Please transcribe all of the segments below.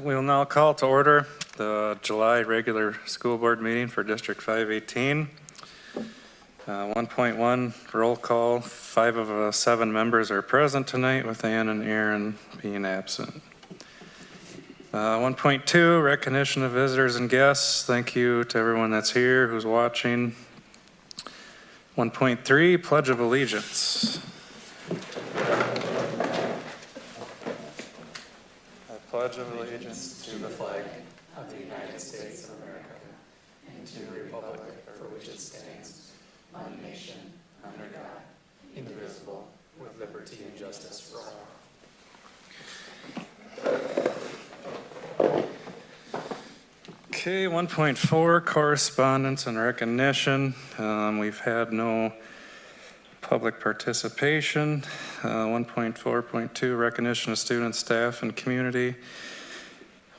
We will now call to order the July regular school board meeting for District 518. 1.1 roll call. 5 of 7 members are present tonight, with Ann and Aaron being absent. 1.2 recognition of visitors and guests. Thank you to everyone that's here, who's watching. 1.3 pledge of allegiance. Pledge of allegiance to the flag of the United States of America and to the republic for which it stands, one nation, under God, indivisible, with liberty and justice for all. Okay, 1.4 correspondence and recognition. We've had no public participation. 1.4.2 recognition of students, staff, and community.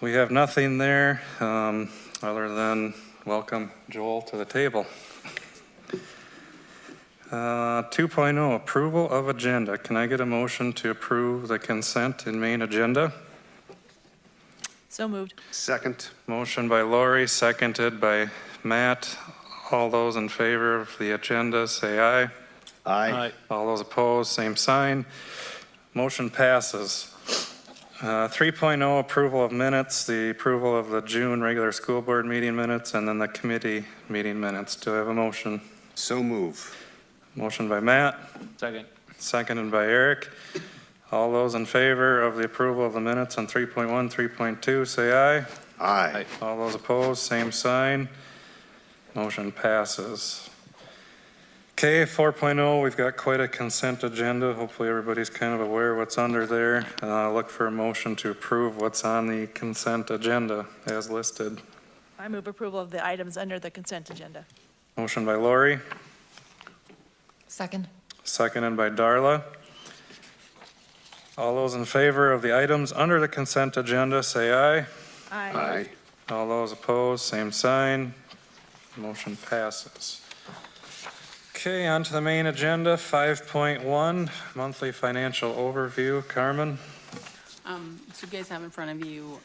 We have nothing there other than welcome Joel to the table. 2.0 approval of agenda. Can I get a motion to approve the consent and main agenda? So moved. Second. Motion by Lori, seconded by Matt. All those in favor of the agenda say aye. Aye. All those opposed, same sign. Motion passes. 3.0 approval of minutes, the approval of the June regular school board meeting minutes, and then the committee meeting minutes. Do I have a motion? So move. Motion by Matt. Second. Seconded by Eric. All those in favor of the approval of the minutes on 3.1, 3.2, say aye. Aye. All those opposed, same sign. Motion passes. Okay, 4.0, we've got quite a consent agenda. Hopefully everybody's kind of aware what's under there. Look for a motion to approve what's on the consent agenda as listed. I move approval of the items under the consent agenda. Motion by Lori, Second. seconded by Darla. All those in favor of the items under the consent agenda, say aye. Aye. All those opposed, same sign. Motion passes. Okay, on to the main agenda, 5.1, monthly financial overview. Carmen? So you guys have in front of you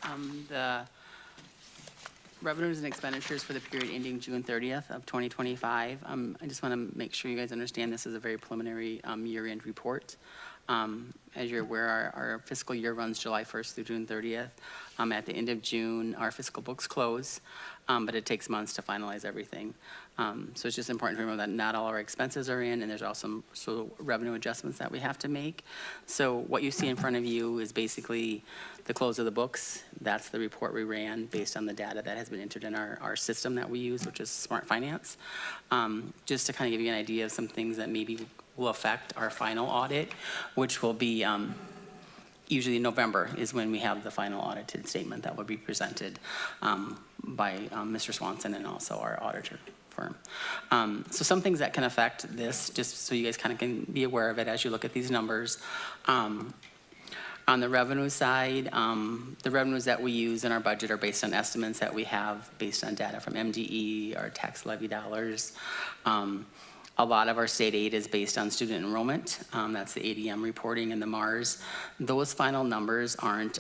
the revenues and expenditures for the period ending June 30th of 2025. I just want to make sure you guys understand this is a very preliminary year-end report. As you're aware, our fiscal year runs July 1st through June 30th. At the end of June, our fiscal books close, but it takes months to finalize everything. So it's just important to remember that not all our expenses are in, and there's also some revenue adjustments that we have to make. So what you see in front of you is basically the close of the books. That's the report we ran based on the data that has been entered in our system that we use, which is Smart Finance. Just to kind of give you an idea of some things that maybe will affect our final audit, which will be usually in November is when we have the final audited statement that will be presented by Mr. Swanson and also our auditor firm. So some things that can affect this, just so you guys kind of can be aware of it as you look at these numbers. On the revenue side, the revenues that we use in our budget are based on estimates that we have based on data from MDE, our tax levy dollars. A lot of our state aid is based on student enrollment. That's the ADM reporting and the MARS. Those final numbers aren't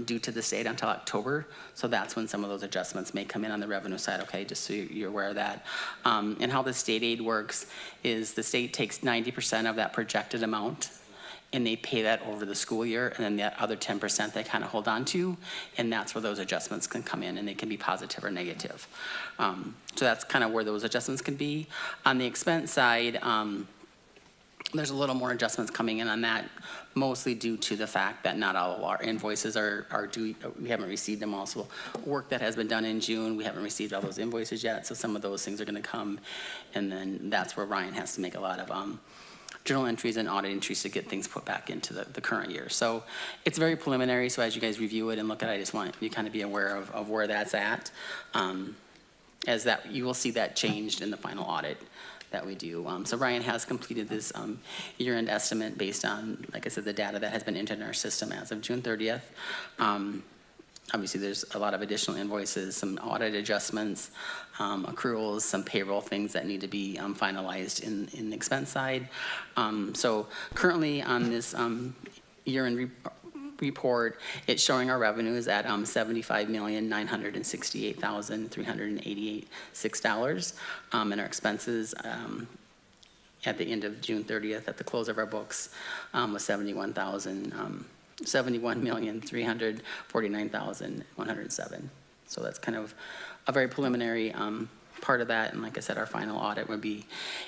due to the state until October, so that's when some of those adjustments may come in on the revenue side, okay, just so you're aware of that. And how the state aid works is the state takes 90% of that projected amount, and they pay that over the school year, and then that other 10% they kind of hold on to, and that's where those adjustments can come in, and they can be positive or negative. So that's kind of where those adjustments can be. On the expense side, there's a little more adjustments coming in on that, mostly due to the fact that not all of our invoices are due. We haven't received them all. So work that has been done in June, we haven't received all those invoices yet, so some of those things are gonna come, and then that's where Ryan has to make a lot of journal entries and audit entries to get things put back into the current year. So it's very preliminary, so as you guys review it and look at it, I just want you to kind of be aware of where that's at. As that, you will see that changed in the final audit that we do. So Ryan has completed this year-end estimate based on, like I said, the data that has been entered in our system as of June 30th. Obviously, there's a lot of additional invoices, some audit adjustments, accruals, some payroll things that need to be finalized in the expense side. So currently on this year-end report, it's showing our revenues at $75,968,386, and our expenses at the end of June 30th, at the close of our books, was $71,349,107. So that's kind of a very preliminary part of that, and like I said, our final audit would be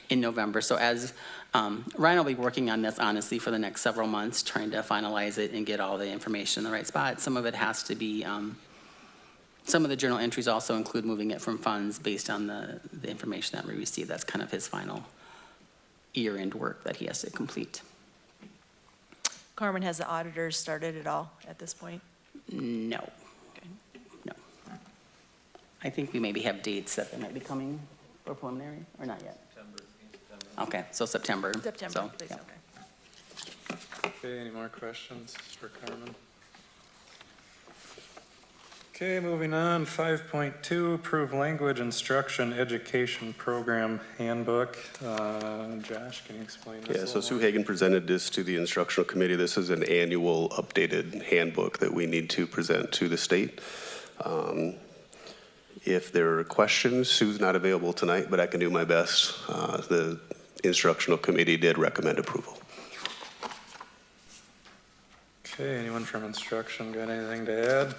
in November. So as Ryan will be working on this honestly for the next several months, trying to finalize it and get all the information in the right spot. Some of it has to be, some of the journal entries also include moving it from funds based on the information that we receive. That's kind of his final year-end work that he has to complete. Carmen, has the auditors started at all at this point? No. Okay. No. I think we maybe have dates that they might be coming for preliminary, or not yet? September. Okay, so September. September, So, please, yeah. okay. Okay, any more questions for Carmen? Okay, moving on, 5.2, approve language instruction education program handbook. Josh, can you explain this? Yeah, a so little Sue more? Hagan presented this to the instructional committee. This is an annual updated handbook that we need to present to the state. If there are questions, Sue's not available tonight, but I can do my best. The instructional committee did recommend approval. Okay, anyone from instruction got anything to add?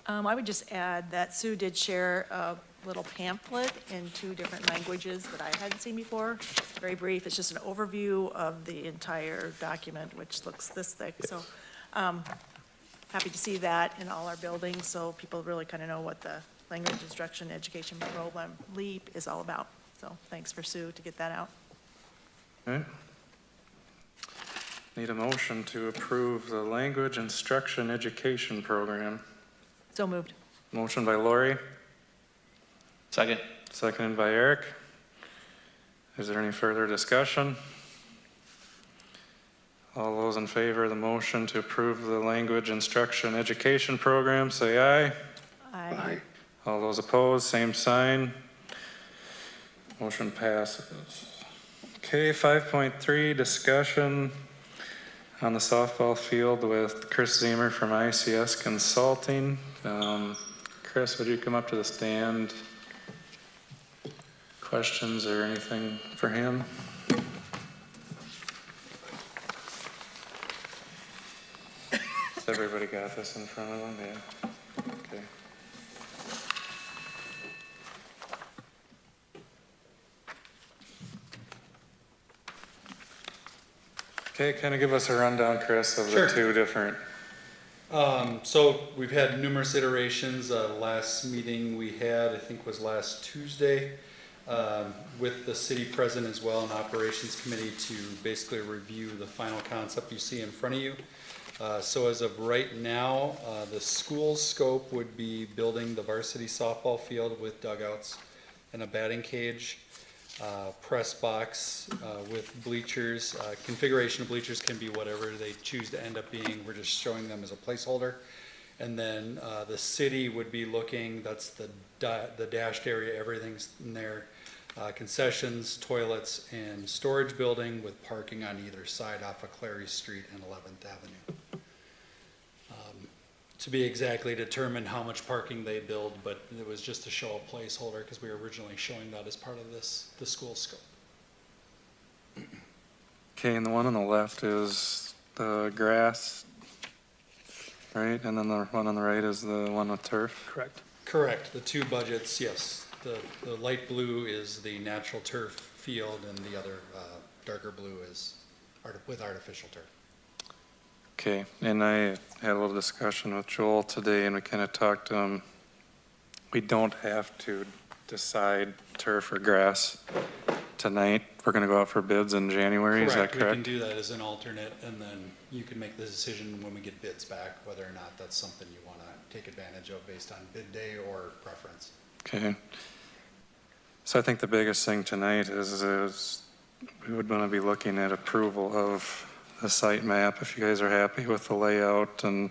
I would just add that Sue did share a little pamphlet in 2 different languages that I hadn't seen before. Very brief, it's just an overview of the entire document, which looks this thick. So happy to see that in all our buildings, so people really kind of know what the language instruction education program, LEAP, is all about. So thanks for Sue to get that out. Okay. Need a motion to approve the language instruction education program. So moved. Motion by Lori, Second. seconded by Eric. Is there any further discussion? All those in favor of the motion to approve the language instruction education program, say aye. Aye. All those opposed, same sign. Motion passes. Okay, 5.3, discussion on the softball field with Chris Zemer from ICS Consulting. Chris, would you come up to the stand? Questions or anything for him? Has everybody got this in front of them? Yeah. Okay. Okay, kind of give us a rundown, Chris, of Sure. the 2 different. So we've had numerous iterations. Last meeting we had, I think, was last Tuesday, with the city president as well and operations committee to basically review the final concept you see in front of you. So as of right now, the school scope would be building the varsity softball field with dugouts and a batting cage, press box with bleachers. Configuration of bleachers can be whatever they choose to end up being. We're just showing them as a placeholder. And then the city would be looking, that's the dashed area, everything's in there. Concessions, toilets, and storage building with parking on either side off of Clary Street and 11th Avenue. To be exactly determined how much parking they build, but it was just to show a placeholder because we were originally showing that as part of the school scope. Okay, and the one on the left is the grass, right? And then the one on the right is the one with turf? Correct. Correct. The 2 budgets, yes. The light blue is the natural turf field and the other darker blue is with artificial turf. Okay, and I had a little discussion with Joel today, and we kind of talked to him. We don't have to decide turf or grass tonight. We're gonna go out for bids in January, is that We can correct? do that as an alternate, and then you can make the decision when we get bids back, whether or not that's something you want to take advantage of based on bid day or preference. Okay. So I think the biggest thing tonight is we would want to be looking at approval of the site map, if you guys are happy with the layout and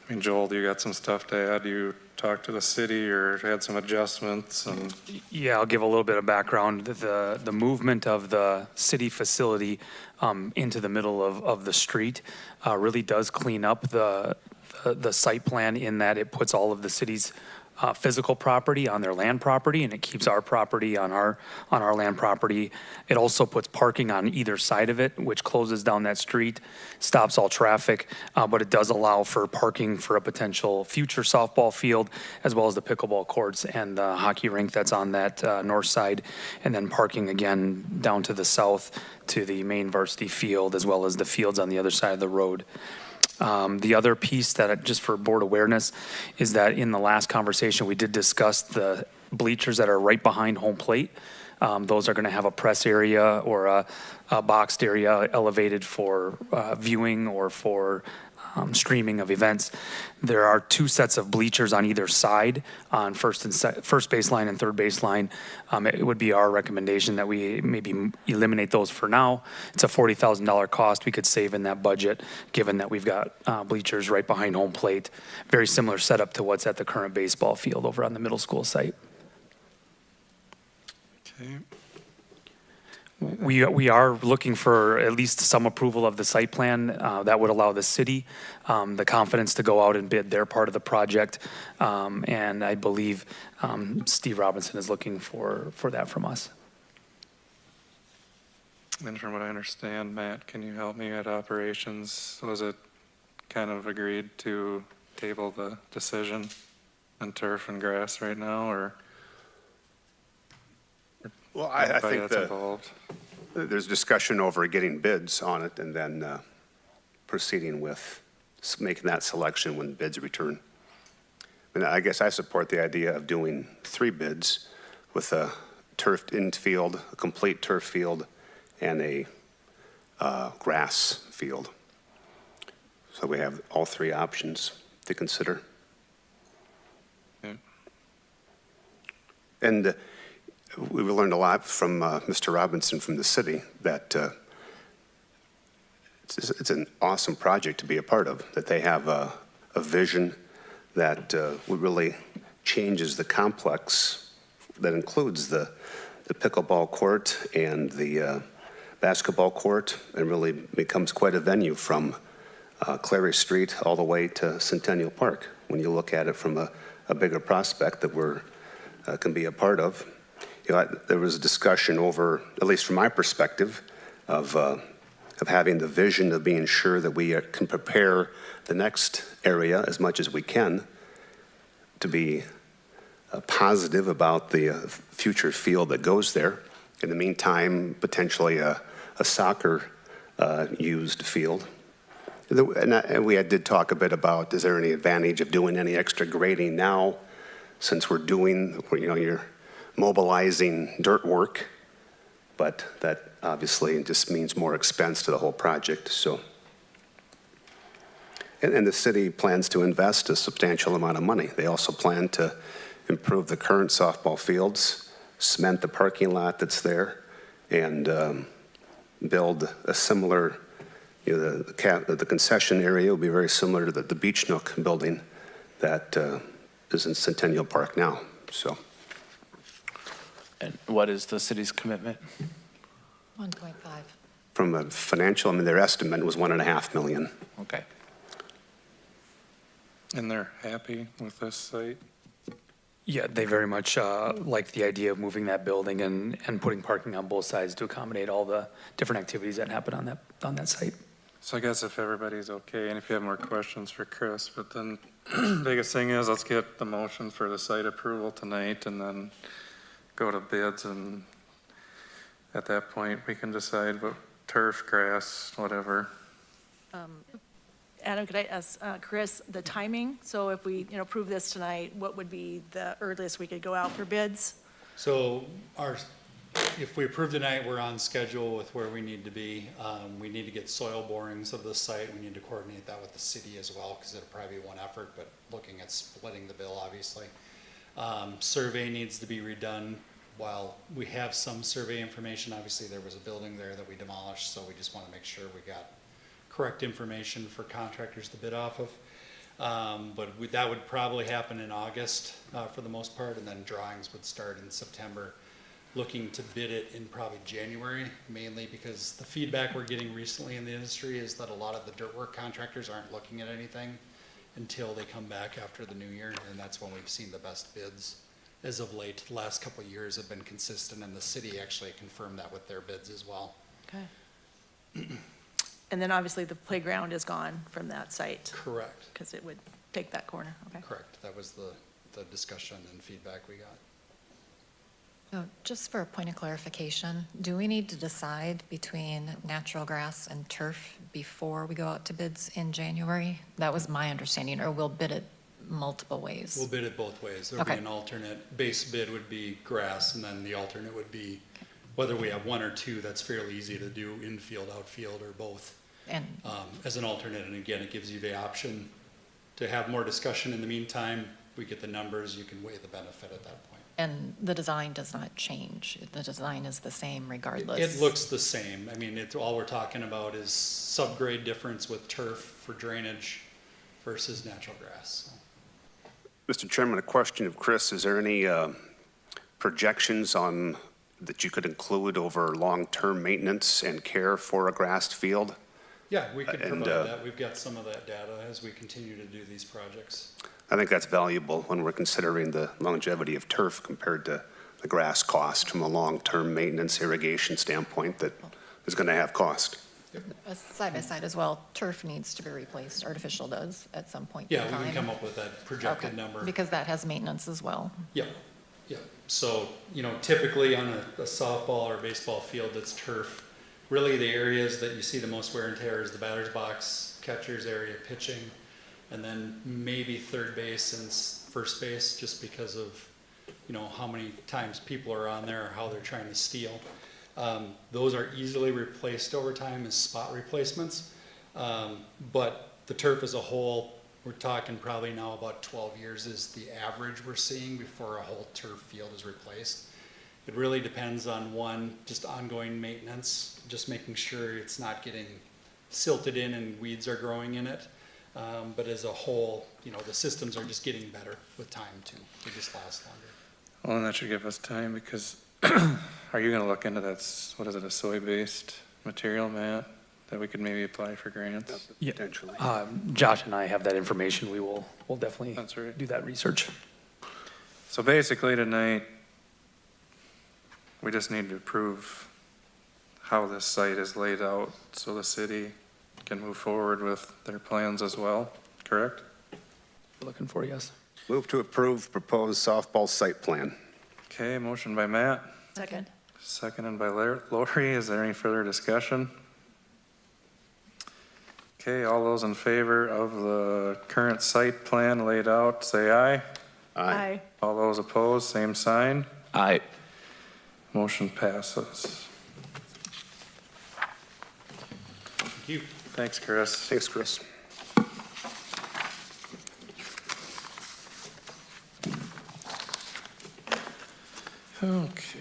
I mean, Joel, you got some stuff to add? You talked to the city or had some adjustments and? Yeah, I'll give a little bit of background. The movement of the city facility into the middle of the street really does clean up the site plan in that it puts all of the city's physical property on their land property, and it keeps our property on our land property. It also puts parking on either side of it, which closes down that street, stops all traffic, but it does allow for parking for a potential future softball field, as well as the pickleball courts and the hockey rink that's on that north side, and then parking again down to the south to the main varsity field, as well as the fields on the other side of the road. The other piece that, just for board awareness, is that in the last conversation, we did discuss the bleachers that are right behind home plate. Those are going to have a press area or a boxed area elevated for viewing or for streaming of events. There are 2 sets of bleachers on either side on first baseline and third baseline. It would be our recommendation that we maybe eliminate those for now. It's a $40,000 cost we could save in that budget, given that we've got bleachers right behind home plate. Very similar setup to what's at the current baseball field over on the middle school site. Okay. We are looking for at least some approval of the site plan that would allow the city the confidence to go out and bid their part of the project. And I believe Steve Robinson is looking for that from us. And from what I understand, Matt, can you help me at operations? Was it kind of agreed to table the decision on turf and grass right now, or? Well, I anybody think that's involved? there's discussion over getting bids on it and then proceeding with making that selection when bids return. And I guess I support the idea of doing 3 bids with a turfed infield, a complete turf field, and a grass field. So we have all 3 options to consider. Okay. And we learned a lot from Mr. Robinson from the city that it's an awesome project to be a part of, that they have a vision that really changes the complex that includes the pickleball court and the basketball court, and really becomes quite a venue from Clary Street all the way to Centennial Park when you look at it from a bigger prospect that we're can be a part of. You know, there was a discussion over, at least from my perspective, of having the vision of being sure that we can prepare the next area as much as we can to be positive about the future field that goes there. In the meantime, potentially a soccer used field. And we did talk a bit about, is there any advantage of doing any extra grading now, since we're doing, you know, you're mobilizing dirt work, but that obviously just means more expense to the whole project. So, and the city plans to invest a substantial amount of money. They also plan to improve the current softball fields, cement the parking lot that's there, and build a similar, you know, the concession area will be very similar to the Beach Nook building that is in Centennial Park now. So. And what is the city's commitment? 1.5. From a financial, I mean, their estimate was $1.5 million. Okay. And they're happy with this site? Yeah, they very much like the idea of moving that building and putting parking on both sides to accommodate all the different activities that happen on that site. So I guess if everybody's okay, and if you have more questions for Chris, but then biggest thing is, let's get the motion for the site approval tonight and then go to bids, and at that point, we can decide what turf, grass, whatever. Adam, could I ask Chris the timing? So if we, approve this tonight, what would be the earliest we could go out for bids? So if we approve tonight, we're on schedule with where we need to be. We need to get soil borings of the site. We need to coordinate that with the city as well, because it'll probably be one effort, but looking at splitting the bill, obviously. Survey needs to be redone. While we have some survey information, obviously there was a building there that we demolished, so we just want to make sure we got correct information for contractors to bid off of. That would probably happen in August for the most part, and then drawings would start in September. Looking to bid it in probably January, mainly because the feedback we're getting recently in the industry is that a lot of the dirt work contractors aren't looking at anything until they come back after the new year, and that's when we've seen the best bids. As of late, the last couple of years have been consistent, and the city actually confirmed that with their bids as well. Okay. And then obviously the playground is gone from that site, Correct, because it would take that corner, okay? correct. That was the discussion and feedback we got. So just for a point of clarification, do we need to decide between natural grass and turf before we go out to bids in January? That was my understanding, or we'll bid it multiple ways? We'll bid it both ways. There'll be Okay. an alternate, base bid would be grass, and then the alternate would be, whether we have one or two, that's fairly easy to do, infield, outfield, or both, And, as an alternate. And again, it gives you the option to have more discussion in the meantime. We get the numbers, you can weigh the benefit at that point. and the design does not change. The design is the same regardless. It looks the same. I mean, all we're talking about is subgrade difference with turf for drainage versus natural grass. Mr. Chairman, a question of Chris. Is there any projections on, that you could include over long-term maintenance and care for a grassed field? Yeah, we could And, provide that. We've got some of that data as we continue to do these projects. I think that's valuable when we're considering the longevity of turf compared to the grass cost from a long-term maintenance irrigation standpoint that is going to have cost. Side by side as well, turf needs to be replaced, artificial does at some point in Yeah, time. we can come up with that projected Okay, number. because that has maintenance as well. Yeah, yeah. So, typically on a softball or baseball field that's turf, really the areas that you see the most wear and tear is the batter's box, catcher's area, pitching, and then maybe third base and first base, just because of, how many times people are on there or how they're trying to steal. Those are easily replaced over time as spot replacements. But the turf as a whole, we're talking probably now about 12 years is the average we're seeing before a whole turf field is replaced. It really depends on one, just ongoing maintenance, just making sure it's not getting silted in and weeds are growing in it. But as a whole, the systems are just getting better with time too. They just last longer. Well, and that should give us time, because are you gonna look into that, what is it, a soy-based material, Matt, that we could maybe apply for grants? Yeah. Potentially. Josh and I have that information. We'll definitely That's right. do that research. So basically tonight, we just need to approve how this site is laid out so the city can move forward with their plans as well, correct? Looking for, yes. Move to approve proposed softball site plan. Okay, motion by Matt, Second. seconded by Lori. Is there any further discussion? Okay, all those in favor of the current site plan laid out, say aye. Aye. All those opposed, same sign. Aye. Motion passes. Thank you. Thanks, Chris. Thanks, Chris. Okay,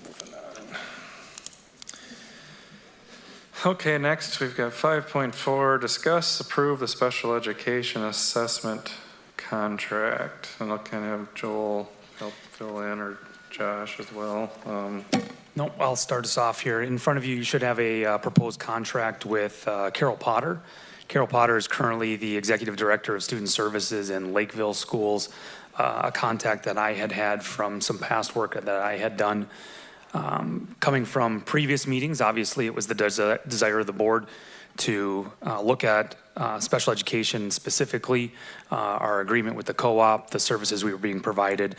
moving on. Okay, next we've got 5.4, discuss, approve the special education assessment contract. And I'll kind of have Joel help fill in, or Josh as well. No, I'll start us off here. In front of you, you should have a proposed contract with Carol Potter. Carol Potter is currently the Executive Director of Student Services in Lakeville Schools, a contact that I had from some past work that I had done. Coming from previous meetings, obviously, it was the desire of the board to look at special education specifically, our agreement with the co-op, the services we were being provided.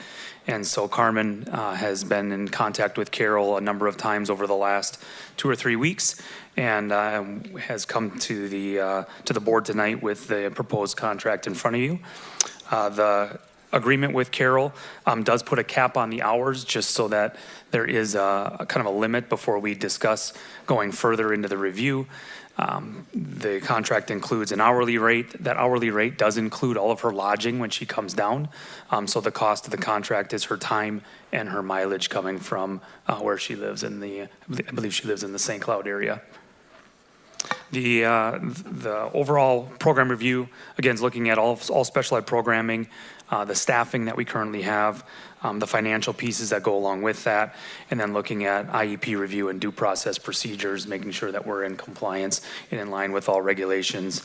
And so Carmen has been in contact with Carol a number of times over the last 2 or 3 weeks, and has come to the board tonight with the proposed contract in front of you. The agreement with Carol does put a cap on the hours, just so that there is a kind of a limit before we discuss going further into the review. The contract includes an hourly rate. That hourly rate does include all of her lodging when she comes down. So the cost of the contract is her time and her mileage coming from where she lives I believe she lives in the St. Cloud area. The overall program review, again, is looking at all special ed programming, the staffing that we currently have, the financial pieces that go along with that, and then looking at IEP review and due process procedures, making sure that we're in compliance and in line with all regulations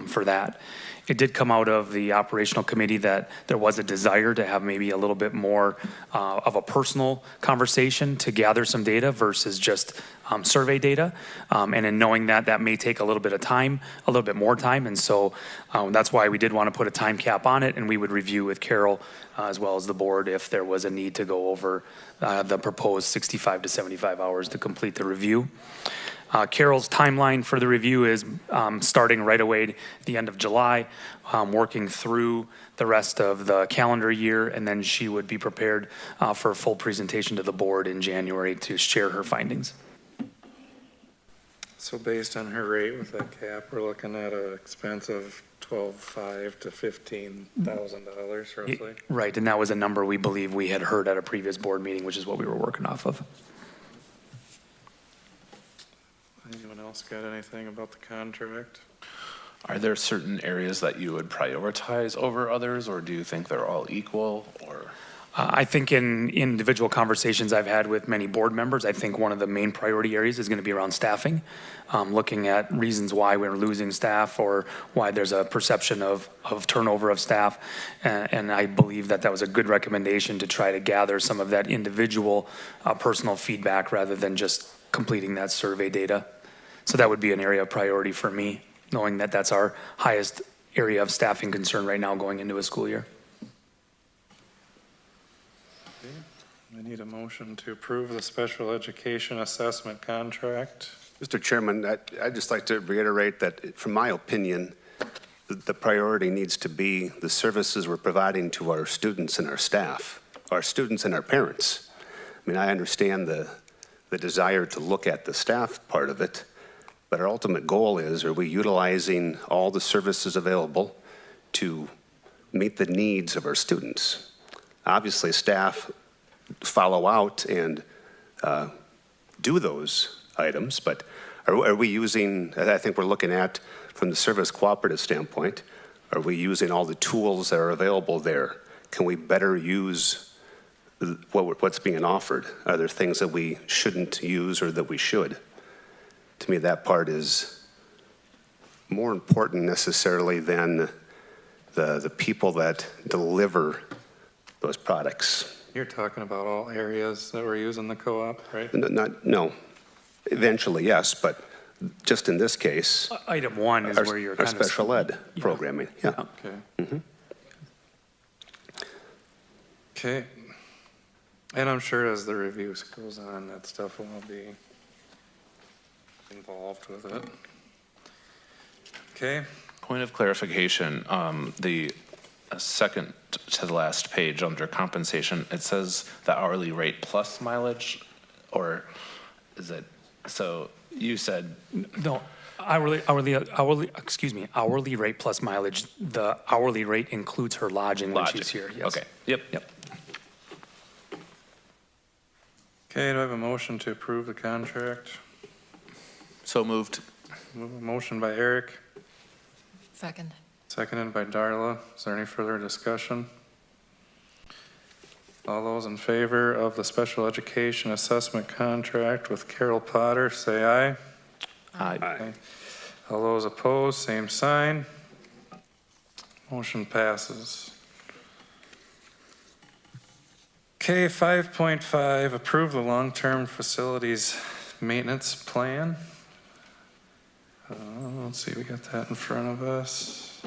for that. It did come out of the operational committee that there was a desire to have maybe a little bit more of a personal conversation to gather some data versus just survey data. And in knowing that, that may take a little bit of time, a little bit more time. And so that's why we did want to put a time cap on it, and we would review with Carol as well as the board if there was a need to go over the proposed 65 to 75 hours to complete the review. Carol's timeline for the review is starting right away at the end of July, working through the rest of the calendar year, and then she would be prepared for a full presentation to the board in January to share her findings. So based on her rate with that cap, we're looking at an expense of $12,500 to $15,000 roughly. Right, and that was a number we believe we had heard at a previous board meeting, which is what we were working off of. Anyone else got anything about the contract? Are there certain areas that you would prioritize over others, or do you think they're all equal, or? I think in individual conversations I've had with many board members, I think one of the main priority areas is going to be around staffing, looking at reasons why we're losing staff or why there's a perception of turnover of staff. And I believe that that was a good recommendation to try to gather some of that individual personal feedback rather than just completing that survey data. So that would be an area of priority for me, knowing that that's our highest area of staffing concern right now going into a school year. I need a motion to approve the special education assessment contract. Mr. Chairman, I'd just like to reiterate that, from my opinion, the priority needs to be the services we're providing to our students and our staff, our students and our parents. I mean, I understand the desire to look at the staff part of it, but our ultimate goal is, are we utilizing all the services available to meet the needs of our students? Obviously, staff follow out and do those items, but are we using, I think we're looking at, from the service cooperative standpoint, are we using all the tools that are available there? Can we better use what's being offered? Are there things that we shouldn't use or that we should? To me, that part is more important necessarily than the people that deliver those products. You're talking about all areas that we're using the co-op, right? No, eventually, yes, but just in this case, Item one is where you're our kind of. special ed programming, yeah. Okay. Okay. And I'm sure as the review goes on, that stuff will be involved with it. Okay. Point of clarification, the second to the last page under compensation, it says the hourly rate plus mileage, or is it, so you said, No, hourly rate plus mileage. The hourly rate includes her lodging when she's here, yes. okay, yep. Okay, do I have a motion to approve the contract? So moved. Motion by Eric, Second. seconded by Darla. Is there any further discussion? All those in favor of the special education assessment contract with Carol Potter, say aye. Aye. All those opposed, same sign. Motion passes. Okay, 5.5, approve the long-term facilities maintenance plan. Let's see, we got that in front of us.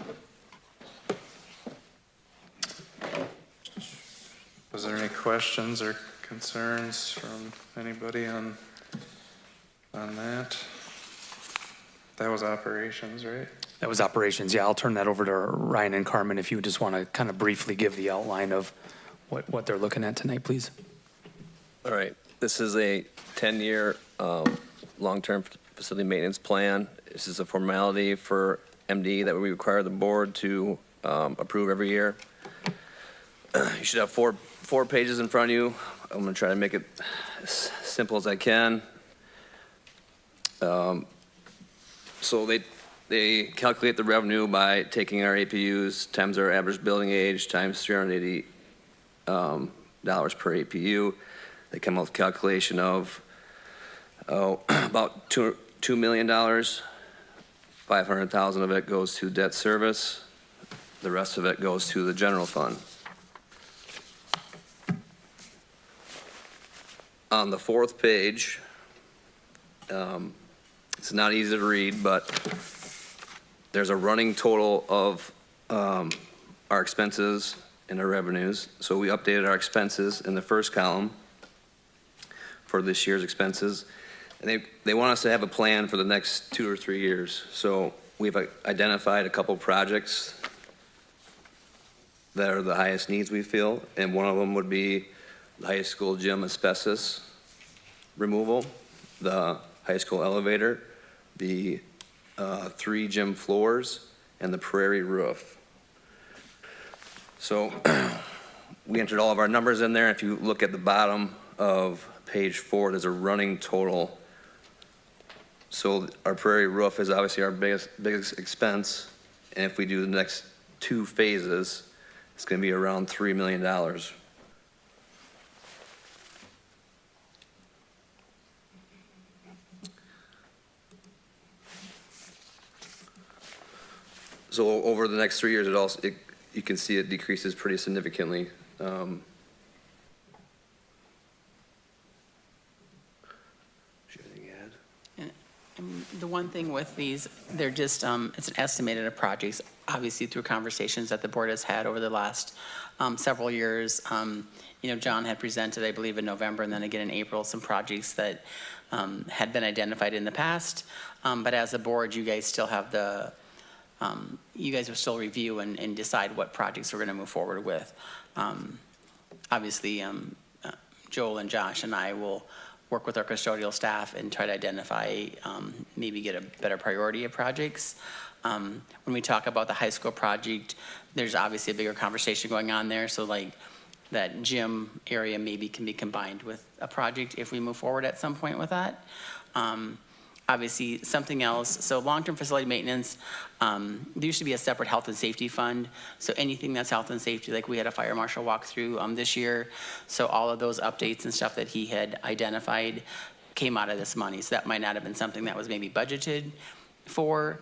Was there any questions or concerns from anybody on that? That was operations, right? That was operations, yeah. I'll turn that over to Ryan and Carmen if you just want to kind of briefly give the outline of what they're looking at tonight, please. All right, this is a 10-year long-term facility maintenance plan. This is a formality for MD that we require the board to approve every year. You should have four pages in front of you. I'm going to try to make it as simple as I can. So they calculate the revenue by taking our APUs times our average building age times $380 per APU. They come up with a calculation of about $2 million. 500,000 of it goes to debt service. The rest of it goes to the general fund. On the fourth page, it's not easy to read, but there's a running total of our expenses and our revenues. So we updated our expenses in the first column for this year's expenses. And they want us to have a plan for the next 2 or 3 years. So we've identified a couple projects that are the highest needs we feel. And one of them would be the high school gym asbestos removal, the high school elevator, the 3 gym floors, and the prairie roof. So we entered all of our numbers in there. If you look at the bottom of page 4, there's a running total. So our prairie roof is obviously our biggest expense. And if we do the next 2 phases, it's going to be around $3 million. So over the next 3 years, you can see it decreases pretty significantly. The one thing with these, they're just, it's an estimated of projects, obviously through conversations that the board has had over the last several years. John had presented, I believe, in November and then again in April, some projects that had been identified in the past. But as a board, you guys still have you guys will still review and decide what projects we're going to move forward with. Obviously, Joel and Josh and I will work with our custodial staff and try to identify, maybe get a better priority of projects. When we talk about the high school project, there's obviously a bigger conversation going on there. So like that gym area maybe can be combined with a project if we move forward at some point with that. Obviously, something else, so long-term facility maintenance, there used to be a separate health and safety fund. So anything that's health and safety, like we had a fire marshal walk through this year. So all of those updates and stuff that he had identified came out of this money. So that might not have been something that was maybe budgeted for.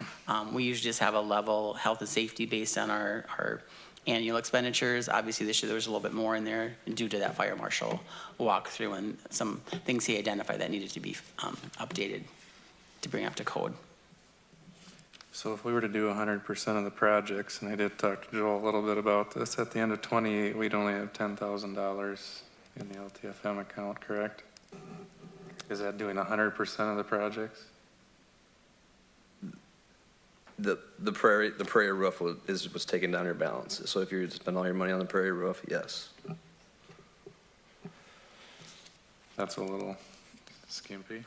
We usually just have a level health and safety based on our annual expenditures. Obviously, this year there was a little bit more in there due to that fire marshal walk through and some things he identified that needed to be updated to bring up to code. So if we were to do 100% of the projects, and I did talk to Joel a little bit about this, at the end of '28, we'd only have $10,000 in the LTFM account, correct? Is that doing 100% of the projects? The prairie roof was taking down your balance. So if you spend all your money on the prairie roof, yes. That's a little skimpy,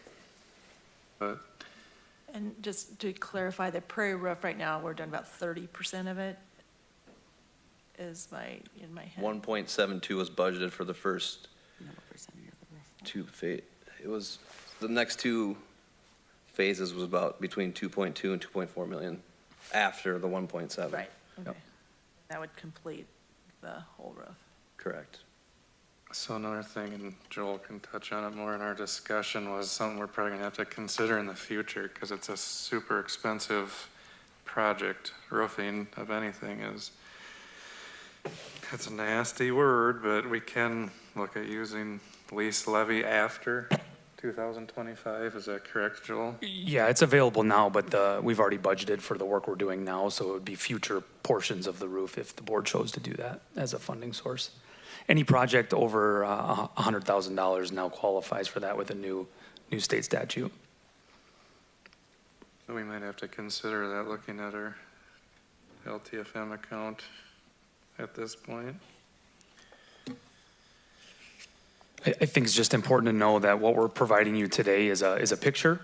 but And just to clarify, the prairie roof right now, we're doing about 30% of it, is in my head. 1.72 was budgeted for the first 2 phases. It was, the next 2 phases was about between 2.2 and 2.4 million after the 1.7. Right, Yep. okay. That would complete the whole roof. Correct. so another thing, and Joel can touch on it more in our discussion, was something we're probably gonna have to consider in the future, because it's a super expensive project. Roofing of anything is, it's a nasty word, but we can look at using lease levy after 2025, is that correct, Joel? Yeah, it's available now, but we've already budgeted for the work we're doing now, so it would be future portions of the roof if the board chose to do that as a funding source. Any project over $100,000 now qualifies for that with a new state statute. So we might have to consider that, looking at our LTFM account at this point. I think it's just important to know that what we're providing you today is a picture.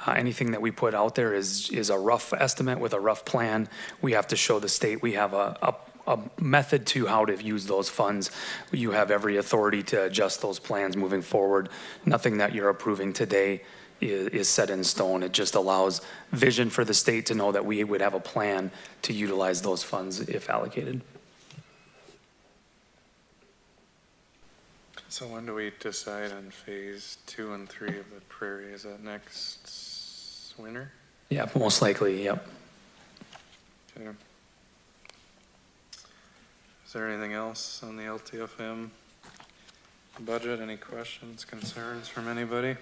Anything that we put out there is a rough estimate with a rough plan. We have to show the state we have a a method to how to use those funds. You have every authority to adjust those plans moving forward. Nothing that you're approving today is set in stone. It just allows vision for the state to know that we would have a plan to utilize those funds if allocated. So when do we decide on phase 2 and 3 of the Prairie? Is that next winter? Yeah, most likely, yep. Okay. Is there anything else on the LTFM budget? Any questions, concerns from anybody?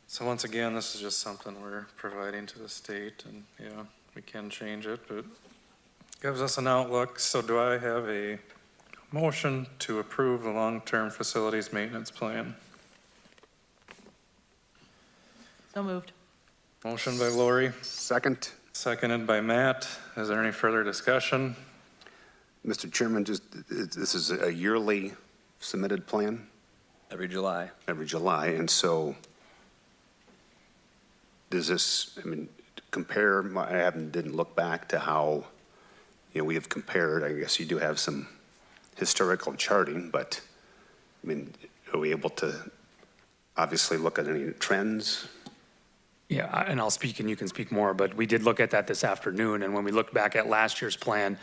So once again, this is just something we're providing to the state, and yeah, we can change it, but gives us an outlook. So do I have a motion to approve the long-term facilities maintenance plan? So moved. Motion by Lori, Second, seconded by Matt. Is there any further discussion? Mr. Chairman, this is a yearly submitted plan Every July. every July, and so does this, I mean, compare, didn't look back to how, we have compared, I guess you do have some historical charting, but, I mean, are we able to obviously look at any trends? Yeah, and I'll speak and you can speak more, but we did look at that this afternoon, and when we looked back at last year's plan,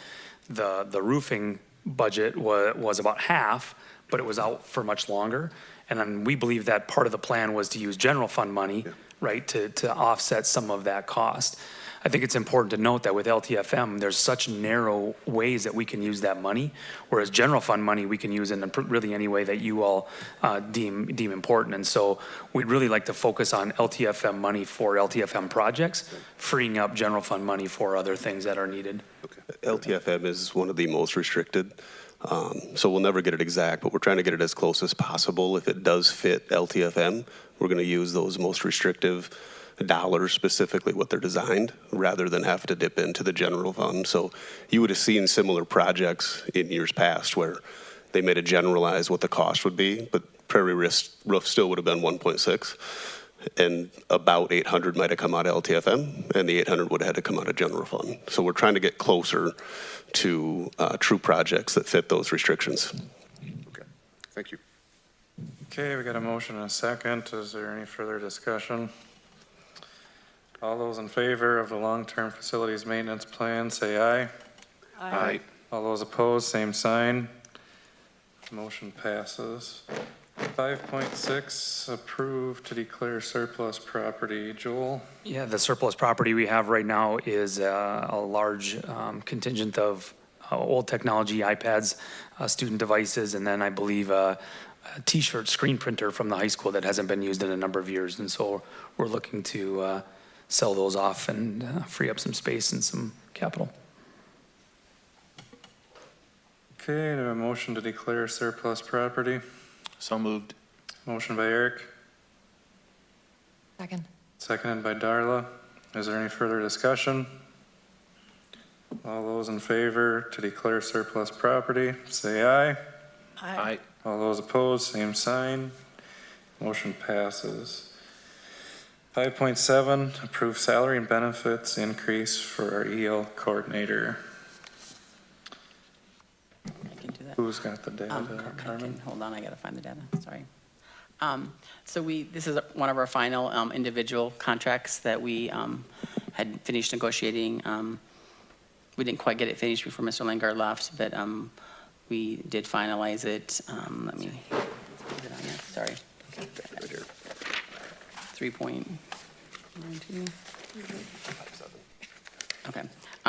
the roofing budget was about half, but it was out for much longer. And then we believe that part of the plan was to use general fund money, right, to offset some of that cost. I think it's important to note that with LTFM, there's such narrow ways that we can use that money, whereas general fund money we can use in really any way that you all deem important. And so we'd really like to focus on LTFM money for LTFM projects, freeing up general fund money for other things that are needed. LTFM is one of the most restricted, so we'll never get it exact, but we're trying to get it as close as possible. If it does fit LTFM, we're going to use those most restrictive dollars, specifically what they're designed, rather than have to dip into the general fund. So you would have seen similar projects in years past where they made it generalize what the cost would be, but Prairie Roof still would have been 1.6, and about 800 might have come out of LTFM, and the 800 would have had to come out of general fund. So we're trying to get closer to true projects that fit those restrictions. Okay, thank you. Okay, we got a motion and a second. Is there any further discussion? All those in favor of the long-term facilities maintenance plan, say aye. Aye. All those opposed, same sign. Motion passes. 5.6, approve to declare surplus property. Joel? Yeah, the surplus property we have right now is a large contingent of old technology, iPads, student devices, and then I believe a T-shirt screen printer from the high school that hasn't been used in a number of years. And so we're looking to sell those off and free up some space and some capital. Okay, do I have a motion to declare surplus property? So moved. Motion by Eric, Second. seconded by Darla. Is there any further discussion? All those in favor to declare surplus property, say aye. Aye. All those opposed, same sign. Motion passes. 5.7, approve salary and benefits increase for our EL coordinator. I can do that. Who's got the data, I Carmen? can- Hold on, I gotta find the data, sorry. So this is one of our final individual contracts that we had finished negotiating. We didn't quite get it finished before Mr. Lingard left, but we did finalize it. Let me, is it on there? Sorry. 3.92. Okay,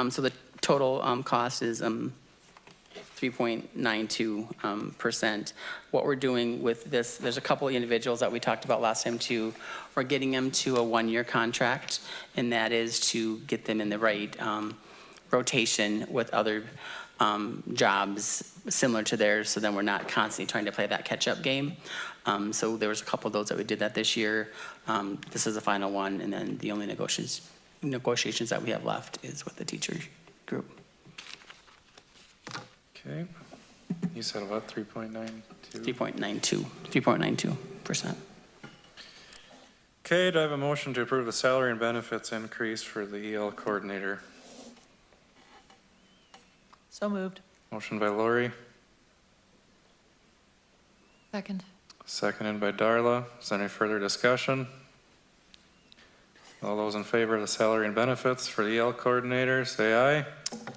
so the total cost is 3.92%. What we're doing with this, there's a couple of individuals that we talked about last time too. We're getting them to a one-year contract, and that is to get them in the right rotation with other jobs similar to theirs, so then we're not constantly trying to play that catch-up game. So there was a couple of those that we did that this year. This is the final one, and then the only negotiations that we have left is with the teacher group. Okay. You said what, 3.92? 3.92%. Okay, do I have a motion to approve the salary and benefits increase for the EL coordinator? So moved. Motion by Lori, Second. seconded by Darla. Is there any further discussion? All those in favor of the salary and benefits for the EL coordinator, say aye.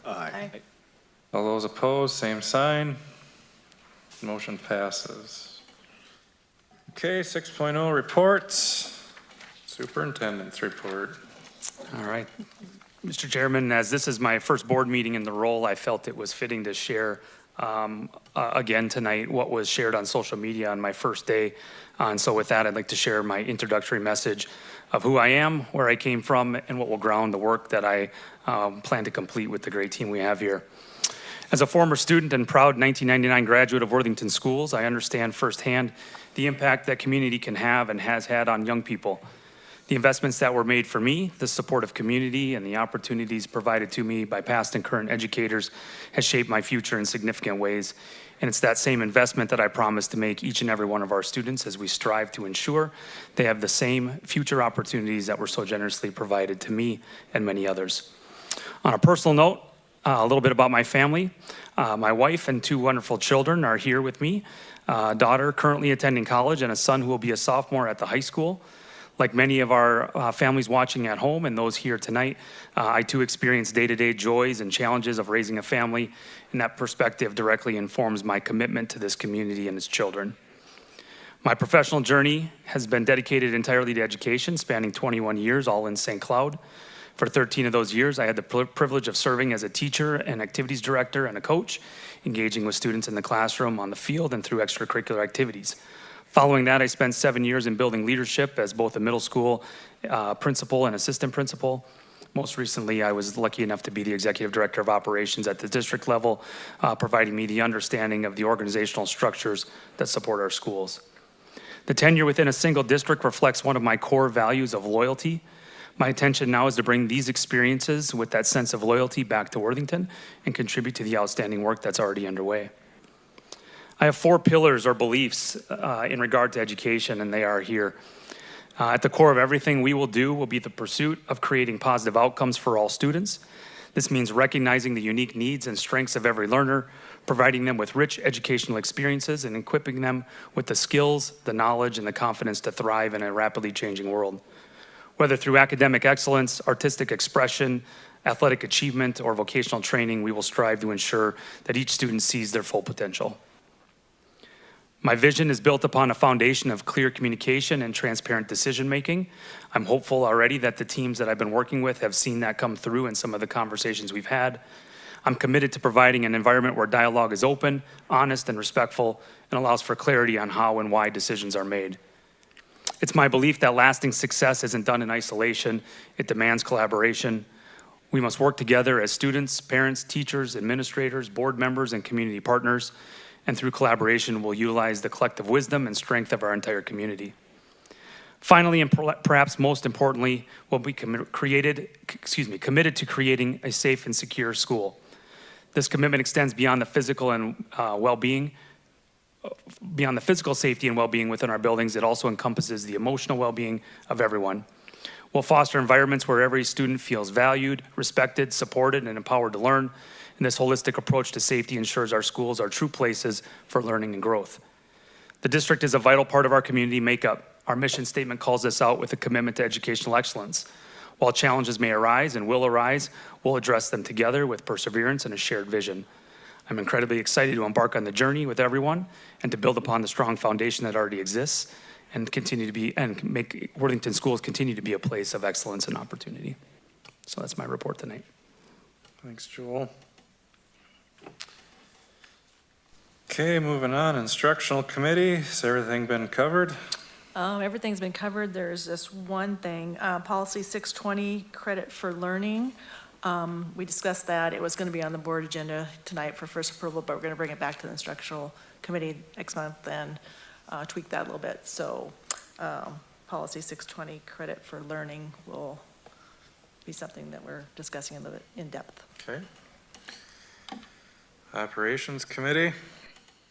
Aye. All those opposed, same sign. Motion passes. Okay, 6.0 reports. Superintendent's report. All right. Mr. Chairman, as this is my first board meeting in the role, I felt it was fitting to share again tonight what was shared on social media on my first day. And so with that, I'd like to share my introductory message of who I am, where I came from, and what will ground the work that I plan to complete with the great team we have here. As a former student and proud 1999 graduate of Worthington Schools, I understand firsthand the impact that community can have and has had on young people. The investments that were made for me, the support of community, and the opportunities provided to me by past and current educators has shaped my future in significant ways. And it's that same investment that I promise to make each and every one of our students as we strive to ensure they have the same future opportunities that were so generously provided to me and many others. On a personal note, a little bit about my family. My wife and 2 wonderful children are here with me. A daughter currently attending college and a son who will be a sophomore at the high school. Like many of our families watching at home and those here tonight, I too experience day-to-day joys and challenges of raising a family, and that perspective directly informs my commitment to this community and its children. My professional journey has been dedicated entirely to education, spanning 21 years, all in St. Cloud. For 13 of those years, I had the privilege of serving as a teacher and activities director and a coach, engaging with students in the classroom, on the field, and through extracurricular activities. Following that, I spent 7 years in building leadership as both a middle school principal and assistant principal. Most recently, I was lucky enough to be the executive director of operations at the district level, providing me the understanding of the organizational structures that support our schools. The tenure within a single district reflects one of my core values of loyalty. My intention now is to bring these experiences with that sense of loyalty back to Worthington and contribute to the outstanding work that's already underway. I have 4 pillars or beliefs in regard to education, and they are here. At the core of everything we will do will be the pursuit of creating positive outcomes for all students. This means recognizing the unique needs and strengths of every learner, providing them with rich educational experiences, and equipping them with the skills, the knowledge, and the confidence to thrive in a rapidly changing world. Whether through academic excellence, artistic expression, athletic achievement, or vocational training, we will strive to ensure that each student sees their full potential. My vision is built upon a foundation of clear communication and transparent decision-making. I'm hopeful already that the teams that I've been working with have seen that come through in some of the conversations we've had. I'm committed to providing an environment where dialogue is open, honest, and respectful, and allows for clarity on how and why decisions are made. It's my belief that lasting success isn't done in isolation. It demands collaboration. We must work together as students, parents, teachers, administrators, board members, and community partners. And through collaboration, we'll utilize the collective wisdom and strength of our entire community. Finally, and perhaps most importantly, we'll be committed to creating a safe and secure school. This commitment extends beyond the physical and beyond the physical safety and well-being within our buildings. It also encompasses the emotional well-being of everyone. We'll foster environments where every student feels valued, respected, supported, and empowered to learn. And this holistic approach to safety ensures our schools are true places for learning and growth. The district is a vital part of our community makeup. Our mission statement calls this out with a commitment to educational excellence. While challenges may arise and will arise, we'll address them together with perseverance and a shared vision. I'm incredibly excited to embark on the journey with everyone and to build upon the strong foundation that already exists and make Worthington Schools continue to be a place of excellence and opportunity. So that's my report tonight. Thanks, Joel. Okay, moving on, instructional committee, has everything been covered? Everything's been covered. There's just one thing, policy 620, credit for learning. We discussed that. It was going to be on the board agenda tonight for first approval, but we're going to bring it back to the instructional committee next month and tweak that a little bit. So policy 620, credit for learning, will be something that we're discussing a little bit in depth. Okay. Operations committee,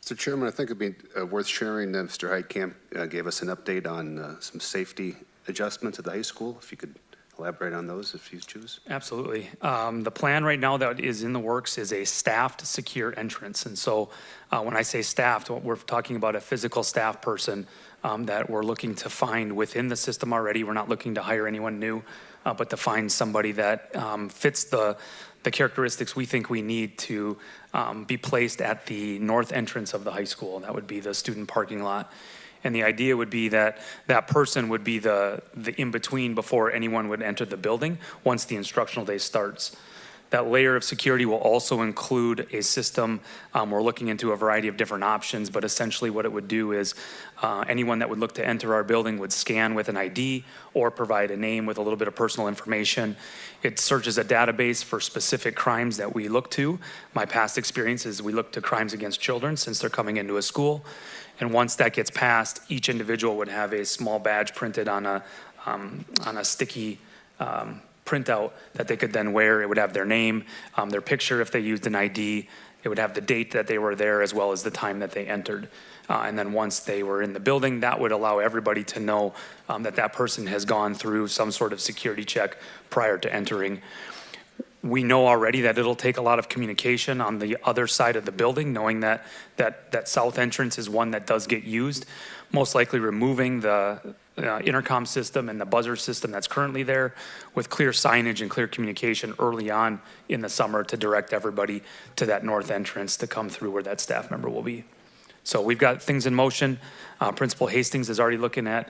Mr. Chairman, I think it'd be worth sharing that Mr. Heitkamp gave us an update on some safety adjustments at the high school. If you could elaborate on those if you choose? Absolutely. The plan right now that is in the works is a staffed, secure entrance. And so when I say staffed, we're talking about a physical staff person that we're looking to find within the system already. We're not looking to hire anyone new, but to find somebody that fits the characteristics we think we need to be placed at the north entrance of the high school. And that would be the student parking lot. And the idea would be that that person would be the in-between before anyone would enter the building once the instructional day starts. That layer of security will also include a system. We're looking into a variety of different options, but essentially what it would do is anyone that would look to enter our building would scan with an ID or provide a name with a little bit of personal information. It searches a database for specific crimes that we look to. My past experience is we look to crimes against children since they're coming into a school. And once that gets passed, each individual would have a small badge printed on a sticky printout that they could then wear. It would have their name, their picture if they used an ID. It would have the date that they were there as well as the time that they entered. And then once they were in the building, that would allow everybody to know that that person has gone through some sort of security check prior to entering. We know already that it'll take a lot of communication on the other side of the building, knowing that south entrance is one that does get used. Most likely removing the intercom system and the buzzer system that's currently there with clear signage and clear communication early on in the summer to direct everybody to that north entrance to come through where that staff member will be. So we've got things in motion. Principal Hastings is already looking at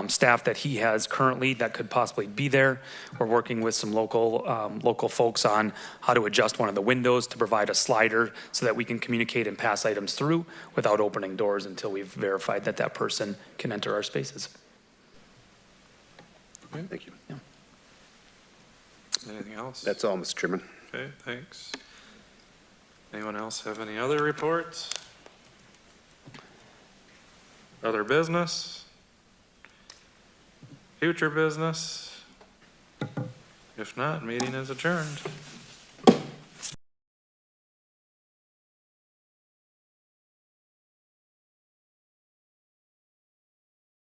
staff that he has currently that could possibly be there. We're working with some local folks on how to adjust one of the windows to provide a slider so that we can communicate and pass items through without opening doors until we've verified that that person can enter our spaces. Thank you. Yeah. Anything else? That's all, Mr. Chairman. Okay, thanks. Anyone else have any other reports? Other business? Future business? If not, meeting is adjourned.